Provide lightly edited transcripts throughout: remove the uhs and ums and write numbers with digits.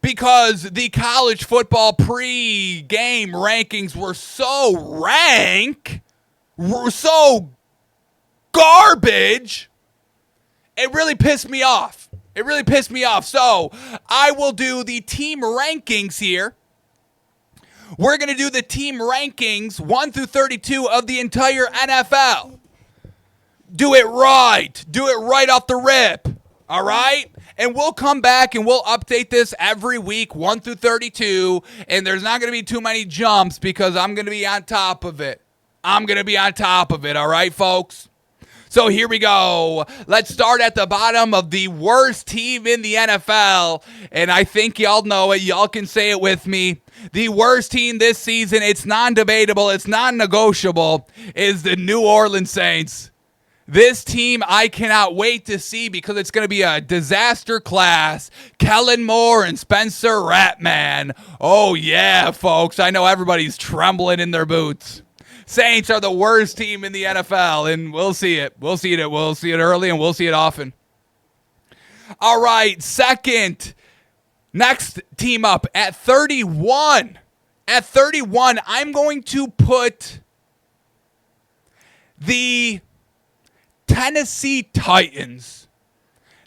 because the college football pre-game rankings were so garbage, it really pissed me off. So I will do the team rankings here. We're going to do the team rankings 1 through 32 of the entire NFL. Do it right. Do it right off the rip. All right? And we'll come back and we'll update this every week, 1 through 32. And there's not going to be too many jumps because I'm going to be on top of it. All right, folks? So here we go. Let's start at the bottom of the worst team in the NFL. And I think y'all know it. Y'all can say it with me. The worst team this season, it's non-debatable, it's non-negotiable, is the New Orleans Saints. This team I cannot wait to see because it's going to be a disaster class. Kellen Moore and Spencer Rattman. Oh yeah, folks. I know everybody's trembling in their boots. Saints are the worst team in the NFL, and we'll see it. We'll see it early, and we'll see it often. All right, next team up at 31. At 31, I'm going to put the Tennessee Titans.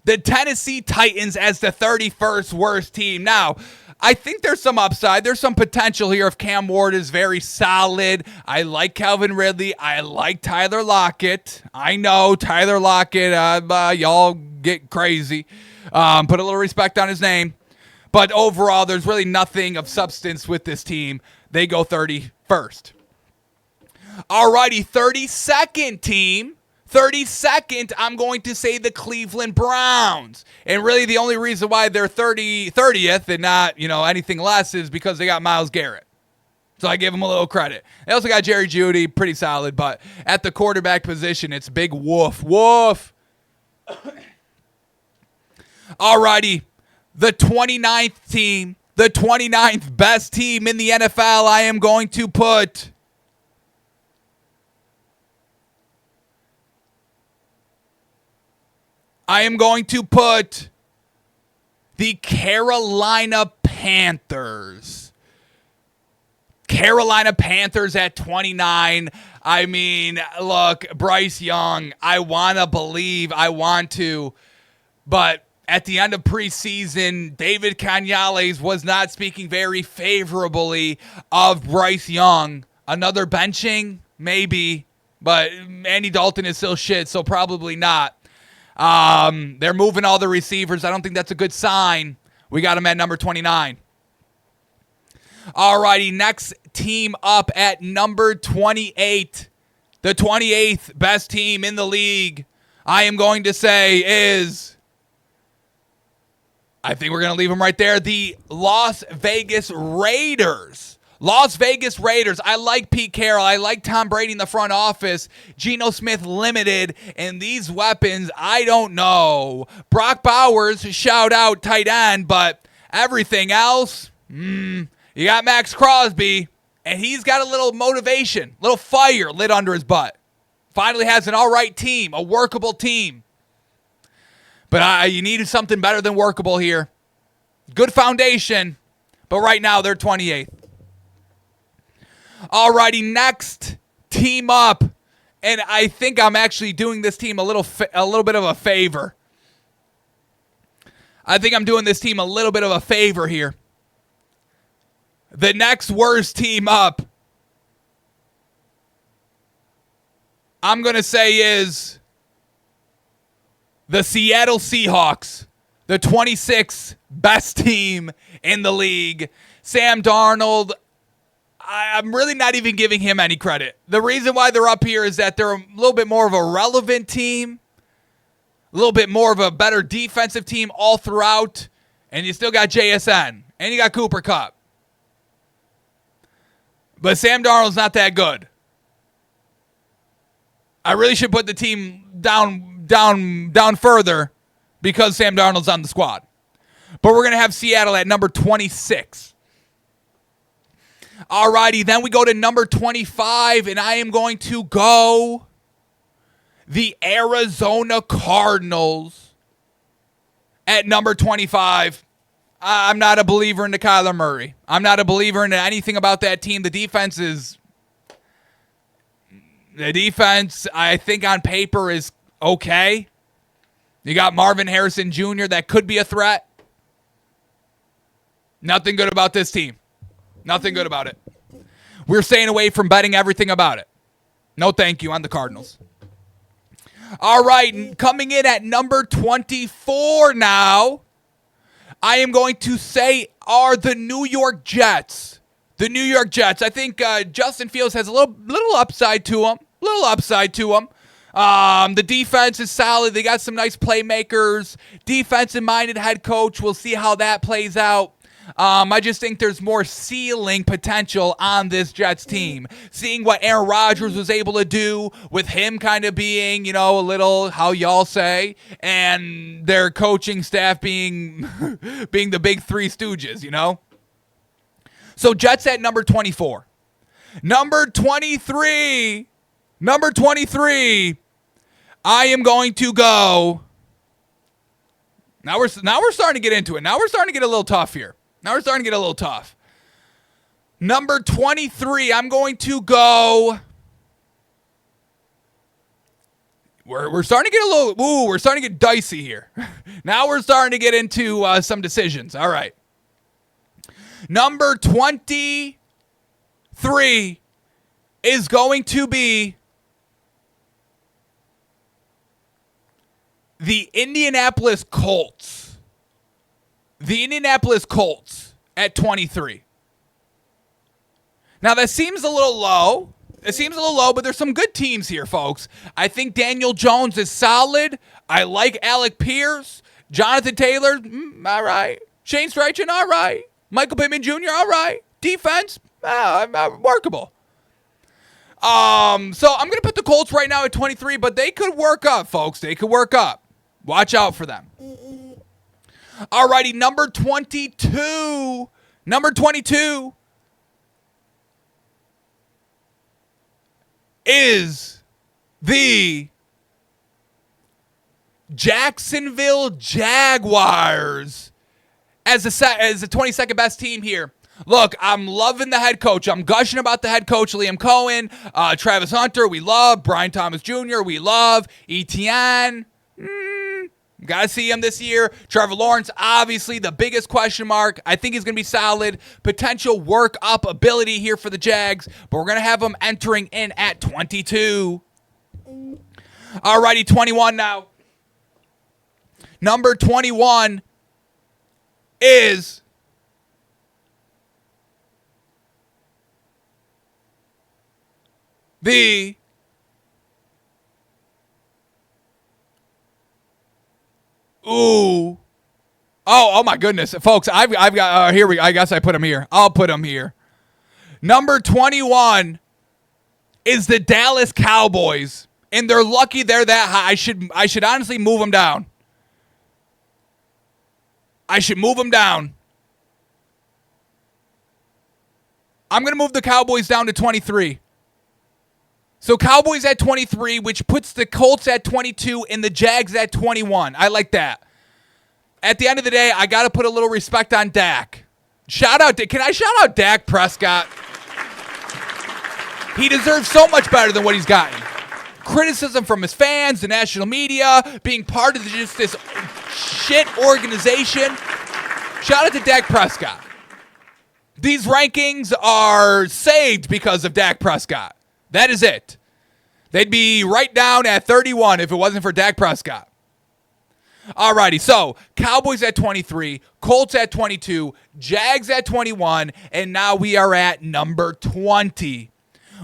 The Tennessee Titans as the 31st worst team. Now, I think there's some upside. There's some potential here if Cam Ward is very solid. I like Calvin Ridley. I like Tyler Lockett. I know Tyler Lockett. Y'all get crazy. Put a little respect on his name. But overall, there's really nothing of substance with this team. They go 31st. Alrighty, 32nd team. 32nd, I'm going to say the Cleveland Browns. And really the only reason why they're 30th and not, anything less is because they got Myles Garrett. So I give them a little credit. They also got Jerry Jeudy, pretty solid, but at the quarterback position, it's big woof. Alrighty, the 29th team, the 29th best team in the NFL, I am going to put the Carolina Panthers. Carolina Panthers at 29. I mean, look, Bryce Young, I want to, but at the end of preseason, David Canales was not speaking very favorably of Bryce Young. Another benching? Maybe, but Andy Dalton is still shit, so probably not. They're moving all the receivers. I don't think that's a good sign. We got him at number 29. Alrighty, next team up at number 28. The 28th best team in the league, I am going to say is, I think we're going to leave them right there, the Las Vegas Raiders. Las Vegas Raiders. I like Pete Carroll. I like Tom Brady in the front office. Geno Smith limited. And these weapons, I don't know. Brock Bowers, shout out, tight end. But everything else, you got Max Crosby. And he's got a little motivation, little fire lit under his butt. Finally has an all right team, a workable team. But you needed something better than workable here. Good foundation. But right now, they're 28th. Alrighty, next team up, and I think I'm actually doing this team a little bit of a favor. I think I'm doing this team a little bit of a favor here. The next worst team up, I'm going to say is the Seattle Seahawks, the 26th best team in the league. Sam Darnold, I'm really not even giving him any credit. The reason why they're up here is that they're a little bit more of a relevant team, a little bit more of a better defensive team all throughout, and you still got JSN, and you got Cooper Kupp. But Sam Darnold's not that good. I really should put the team down further because Sam Darnold's on the squad. But we're going to have Seattle at number 26. Alrighty, then we go to number 25, and I am going to go the Arizona Cardinals at number 25. I'm not a believer into Kyler Murray. I'm not a believer into anything about that team. The defense, I think on paper is okay. You got Marvin Harrison Jr. that could be a threat. Nothing good about this team. Nothing good about it. We're staying away from betting everything about it. No thank you on the Cardinals. All right, coming in at number 24 now, I am going to say are the New York Jets. The New York Jets. I think Justin Fields has a little upside to him. The defense is solid. They got some nice playmakers. Defensive-minded head coach. We'll see how that plays out. I just think there's more ceiling potential on this Jets team. Seeing what Aaron Rodgers was able to do with him kind of being, a little, how y'all say, and their coaching staff being being the big three stooges, So Jets at number 24. Number 23, I am going to go. Now we're starting to get into it. Now we're starting to get a little tough here. Number 23, I'm going to go. We're starting to get we're starting to get dicey here. Now we're starting to get into some decisions. All right. Number 23 is going to be the Indianapolis Colts. The Indianapolis Colts at 23. Now, that seems a little low. But there's some good teams here, folks. I think Daniel Jones is solid. I like Alec Pierce. Jonathan Taylor, all right. Shane Steichen, all right. Michael Pittman Jr., all right. Defense, workable. So I'm going to put the Colts right now at 23, but they could work up, folks. They could work up. Watch out for them. Alrighty, number 22. Number 22 is the Jacksonville Jaguars as the 22nd best team here. Look, I'm loving the head coach. I'm gushing about the head coach, Liam Cohen, Travis Hunter, we love. Brian Thomas Jr., we love. Etienne, got to see him this year. Trevor Lawrence, obviously the biggest question mark. I think he's going to be solid. Potential work up ability here for the Jags, but we're going to have him entering in at 22. Alrighty, 21 now. Number 21 is the Oh my goodness, folks! I've got here we. I guess I put him here. I'll put him here. Number 21 is the Dallas Cowboys, and they're lucky they're that high. I should honestly move them down. I should move them down. I'm gonna move the Cowboys down to 23. So Cowboys at 23, which puts the Colts at 22 and the Jags at 21. I like that. At the end of the day, I got to put a little respect on Dak. Can I shout out Dak Prescott? He deserves so much better than what he's gotten. Criticism from his fans, the national media, being part of just this shit organization. Shout out to Dak Prescott. These rankings are saved because of Dak Prescott. That is it. They'd be right down at 31 if it wasn't for Dak Prescott. Alrighty, so Cowboys at 23, Colts at 22, Jags at 21, and now we are at number 20.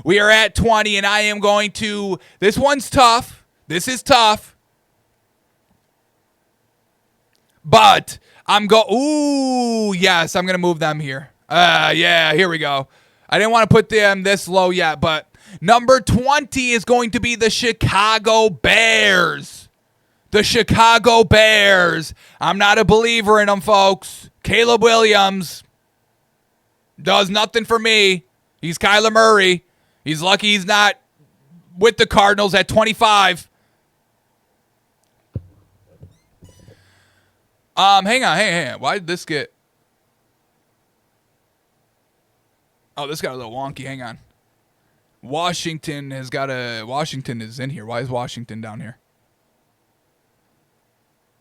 We are at 20, and I am going to... This one's tough. This is tough. But I'm yes, I'm going to move them here. Yeah, here we go. I didn't want to put them this low yet, but number 20 is going to be the Chicago Bears. The Chicago Bears. I'm not a believer in them, folks. Caleb Williams does nothing for me. He's Kyler Murray. He's lucky he's not with the Cardinals at 25. Hang on. Why did this get... Oh, this got a little wonky. Hang on. Washington is in here. Why is Washington down here?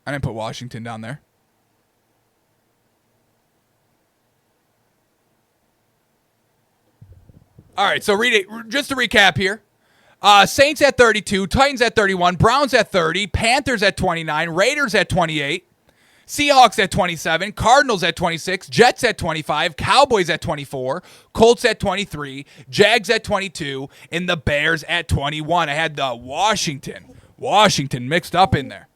I didn't put Washington down there. All right, so read it. Just to recap here. Saints at 32, Titans at 31, Browns at 30, Panthers at 29, Raiders at 28, Seahawks at 27, Cardinals at 26, Jets at 25, Cowboys at 24, Colts at 23, Jags at 22, and the Bears at 21. I had the Washington mixed up in there.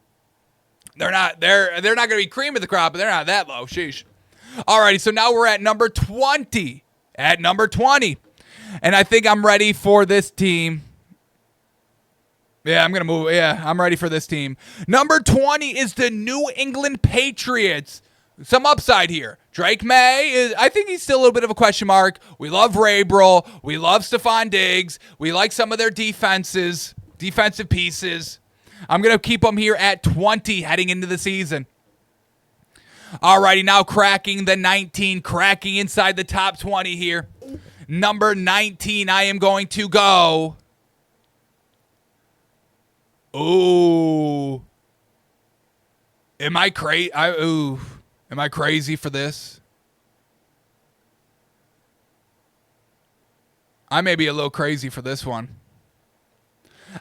They're not going to be cream of the crop, but they're not that low. Sheesh. Alrighty, so now we're at number 20. At number 20. And I think I'm ready for this team. Yeah, I'm going to move. Yeah, I'm ready for this team. Number 20 is the New England Patriots. Some upside here. Drake May, I think he's still a little bit of a question mark. We love Vrabel. We love Stephon Diggs. We like some of their defensive pieces. I'm going to keep them here at 20 heading into the season. Alrighty, now cracking the 19, cracking inside the top 20 here. Number 19, I am going to go. Ooh. Am I crazy for this? I may be a little crazy for this one.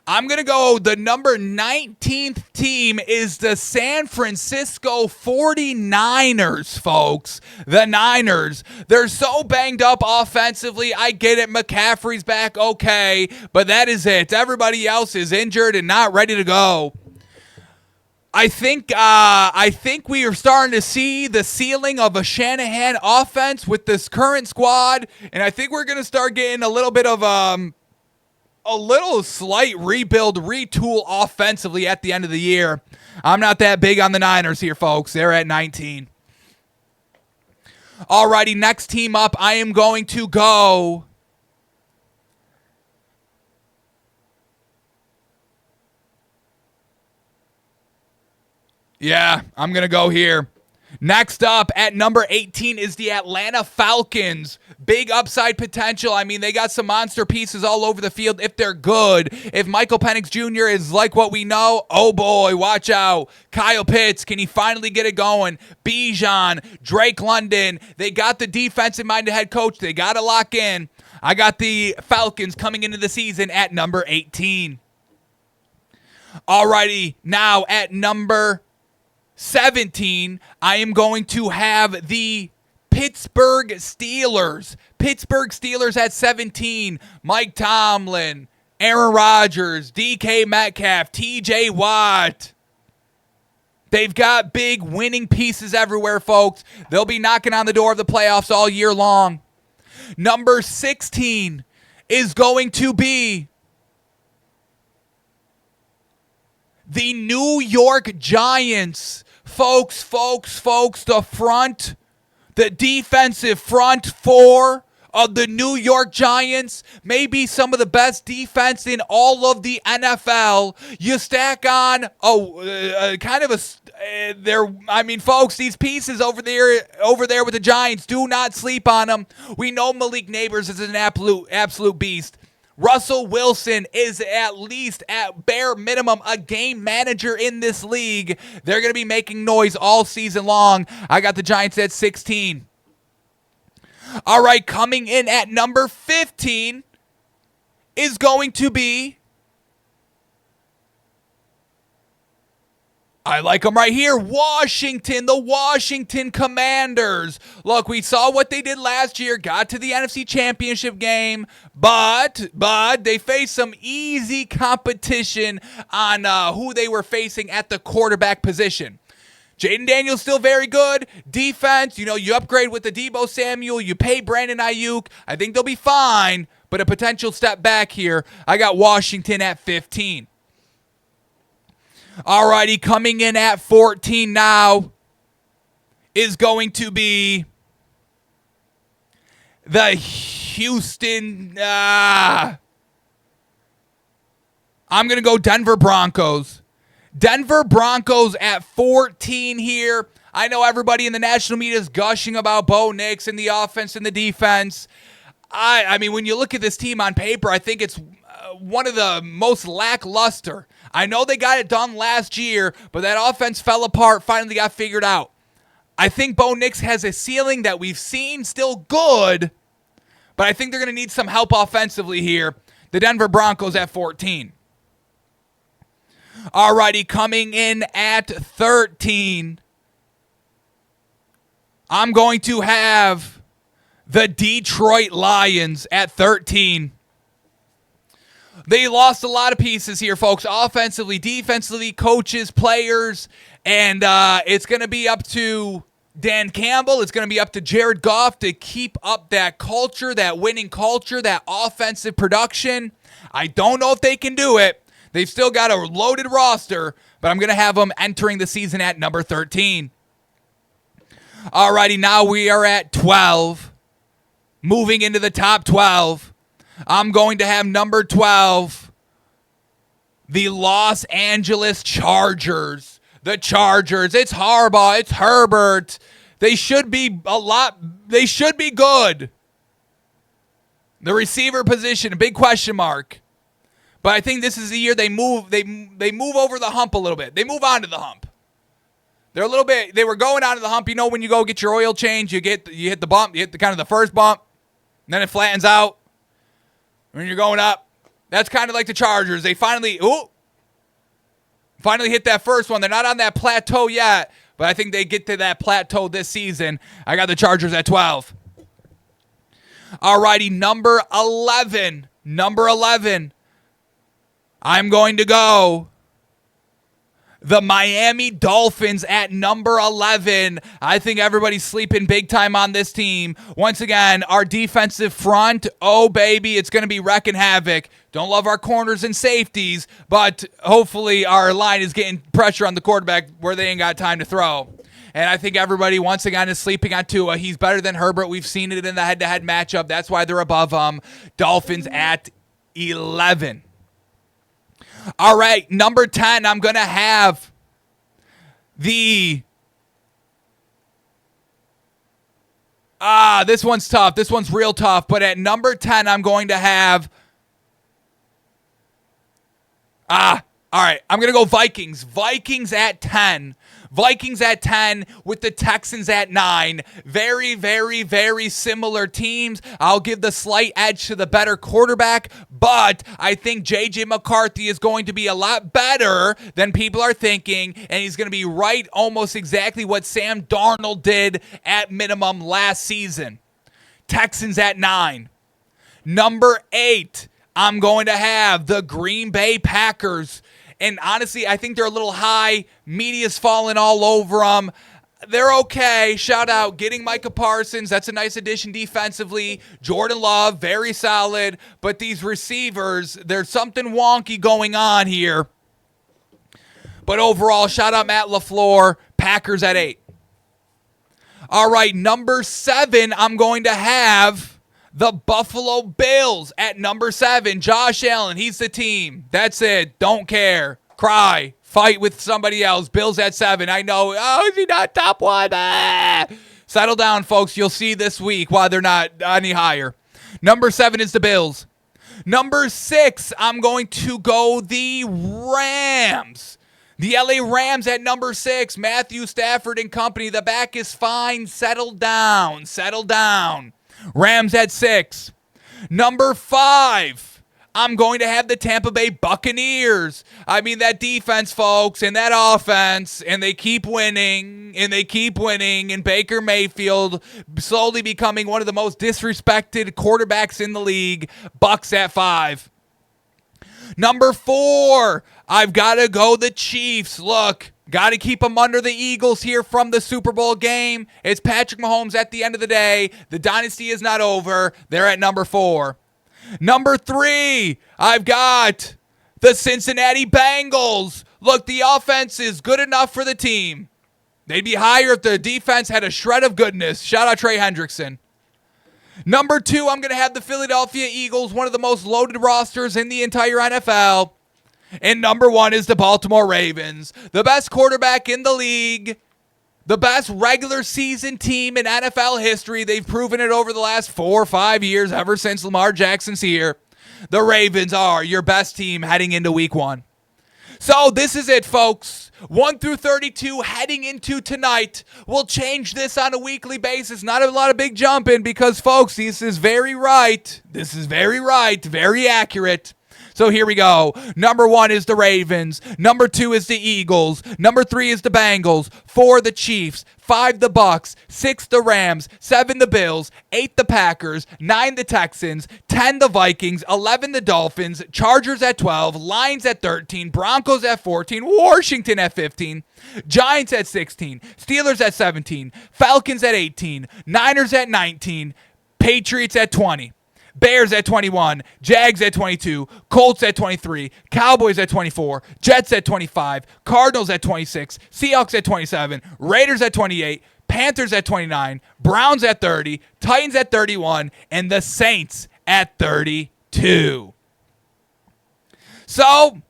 I'm going to go, the number 19th team is the San Francisco 49ers, folks. The Niners. They're so banged up offensively. I get it. McCaffrey's back, okay. But that is it. Everybody else is injured and not ready to go. I think we are starting to see the ceiling of a Shanahan offense with this current squad. And I think we're going to start getting a little bit of a little slight rebuild, retool offensively at the end of the year. I'm not that big on the Niners here, folks. They're at 19. Alrighty, next team up, I am going to go. Yeah, I'm going to go here. Next up at number 18 is the Atlanta Falcons. Big upside potential. I mean, they got some monster pieces all over the field if they're good. If Michael Penix Jr. is like what we know, oh boy, watch out. Kyle Pitts, can he finally get it going? Bijan, Drake London. They got the defensive-minded head coach. They got to lock in. I got the Falcons coming into the season at number 18. Alrighty, now at number 17, I am going to have the Pittsburgh Steelers. Pittsburgh Steelers at 17. Mike Tomlin, Aaron Rodgers, DK Metcalf, TJ Watt. They've got big winning pieces everywhere, folks. They'll be knocking on the door of the playoffs all year long. Number 16 is going to be the New York Giants. Folks, the defensive front four of the New York Giants may be some of the best defense in all of the NFL. You stack on folks, these pieces over there with the Giants, do not sleep on them. We know Malik Nabers is an absolute beast. Russell Wilson is at least, at bare minimum, a game manager in this league. They're going to be making noise all season long. I got the Giants at 16. All right, coming in at number 15 is going to be, I like them right here, Washington, the Washington Commanders. Look, we saw what they did last year, got to the NFC Championship game, but they faced some easy competition on who they were facing at the quarterback position. Jaden Daniels still very good. Defense, you upgrade with the Deebo Samuel, you pay Brandon Ayuk. I think they'll be fine, but a potential step back here. I got Washington at 15. Alrighty, coming in at 14 now is going to be the Houston. I'm going to go Denver Broncos. Denver Broncos at 14 here. I know everybody in the national media is gushing about Bo Nix and the offense and the defense. I mean, when you look at this team on paper, I think it's one of the most lackluster. I know they got it done last year, but that offense fell apart, finally got figured out. I think Bo Nix has a ceiling that we've seen, still good, but I think they're going to need some help offensively here. The Denver Broncos at 14. Alrighty, coming in at 13, I'm going to have the Detroit Lions at 13. They lost a lot of pieces here, folks, offensively, defensively, coaches, players, and it's going to be up to Dan Campbell. It's going to be up to Jared Goff to keep up that culture, that winning culture, that offensive production. I don't know if they can do it. They've still got a loaded roster, but I'm going to have them entering the season at number 13. Alrighty, now we are at 12. Moving into the top 12. I'm going to have number 12, the Los Angeles Chargers. The Chargers. It's Harbaugh. It's Herbert. They should be good. The receiver position, a big question mark. But I think this is the year they move over the hump a little bit. They move onto the hump. They were going onto the hump. You know, when you go get your oil change, you hit the bump, you hit the kind of the first bump, and then it flattens out. When you're going up, that's kind of like the Chargers. They finally hit that first one. They're not on that plateau yet, but I think they get to that plateau this season. I got the Chargers at 12. Alrighty, number 11. I'm going to go the Miami Dolphins at number 11. I think everybody's sleeping big time on this team. Once again, our defensive front, oh baby, it's going to be wrecking havoc. Don't love our corners and safeties, but hopefully our line is getting pressure on the quarterback where they ain't got time to throw. And I think everybody, once again, is sleeping on Tua. He's better than Herbert. We've seen it in the head-to-head matchup. That's why they're above him. Dolphins at 11. All right, number 10, I'm going to have this one's tough. This one's real tough. But at number 10, I'm going to have, all right, I'm going to go Vikings. Vikings at 10. Vikings at 10 with the Texans at 9. Very, very, very similar teams. I'll give the slight edge to the better quarterback, but I think J.J. McCarthy is going to be a lot better than people are thinking, and he's going to be right almost exactly what Sam Darnold did at minimum last season. Texans at 9. Number 8, I'm going to have the Green Bay Packers. And honestly, I think they're a little high. Media's falling all over them. They're okay. Shout out getting Micah Parsons. That's a nice addition defensively. Jordan Love, very solid. But these receivers, there's something wonky going on here. But overall, shout out Matt LaFleur. Packers at 8. All right, number 7, I'm going to have the Buffalo Bills at number 7. Josh Allen, he's the team. That's it. Don't care. Cry. Fight with somebody else. Bills at 7. I know. Oh, is he not top 1? Settle down, folks. You'll see this week why they're not any higher. Number 7 is the Bills. Number 6, I'm going to go the Rams. The LA Rams at number 6. Matthew Stafford and company. The back is fine. Settle down. Settle down. Rams at 6. Number 5, I'm going to have the Tampa Bay Buccaneers. I mean, that defense, folks, and that offense, and they keep winning, and Baker Mayfield slowly becoming one of the most disrespected quarterbacks in the league. Bucks at 5. Number 4, I've got to go the Chiefs. Look. Got to keep them under the Eagles here from the Super Bowl game. It's Patrick Mahomes at the end of the day. The dynasty is not over. They're at number 4. Number 3, I've got the Cincinnati Bengals. Look, the offense is good enough for the team. They'd be higher if the defense had a shred of goodness. Shout out Trey Hendrickson. Number 2, I'm going to have the Philadelphia Eagles, one of the most loaded rosters in the entire NFL. And number 1 is the Baltimore Ravens, the best quarterback in the league. The best regular season team in NFL history. They've proven it over the last 4 or 5 years, ever since Lamar Jackson's here. The Ravens are your best team heading into week 1. So this is it, folks. 1 through 32 heading into tonight. We'll change this on a weekly basis. Not a lot of big jumping because, folks, this is very right. This is very right, very accurate. So here we go. Number 1 is the Ravens. Number 2 is the Eagles. Number 3 is the Bengals. 4 the Chiefs. 5 the Bucks. 6 the Rams. 7 the Bills. 8 the Packers. 9 the Texans. 10 the Vikings. 11 the Dolphins. Chargers at 12. Lions at 13. Broncos at 14. Washington at 15. Giants at 16. Steelers at 17. Falcons at 18. Niners at 19. Patriots at 20. Bears at 21, Jags at 22, Colts at 23, Cowboys at 24, Jets at 25, Cardinals at 26, Seahawks at 27, Raiders at 28, Panthers at 29, Browns at 30, Titans at 31, and the Saints at 32. So,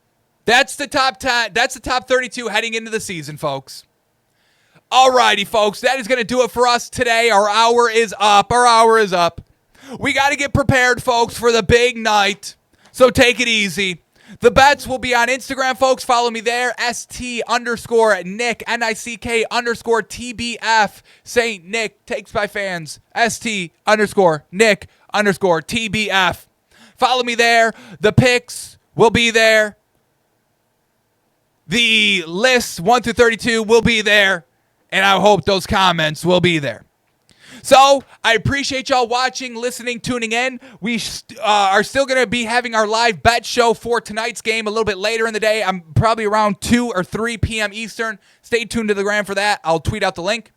that's the top 10, that's the top 32 heading into the season, folks. Alrighty, folks, that is going to do it for us today. Our hour is up. We got to get prepared, folks, for the big night. So take it easy. The bets will be on Instagram, folks. Follow me there. ST_Nick, NICK_TBF. St. Nick takes by fans. ST_Nick_TBF. Follow me there. The picks will be there. The lists 1 through 32 will be there. And I hope those comments will be there. So, I appreciate y'all watching, listening, tuning in. We are still going to be having our live bet show for tonight's game a little bit later in the day. I'm probably around 2 or 3 p.m. Eastern. Stay tuned to the gram for that. I'll tweet out the link,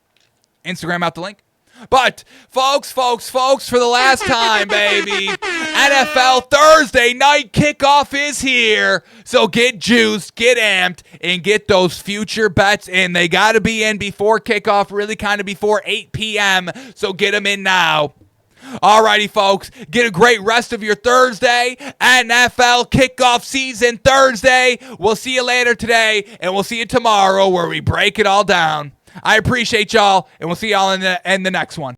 Instagram out the link. But, folks, for the last time, baby, NFL Thursday night kickoff is here. So get juiced, get amped, and get those future bets in. They got to be in before kickoff, really kind of before 8 p.m., so get them in now. Alrighty, folks, get a great rest of your Thursday. NFL kickoff season Thursday. We'll see you later today, and we'll see you tomorrow where we break it all down. I appreciate y'all, and we'll see y'all in the next one.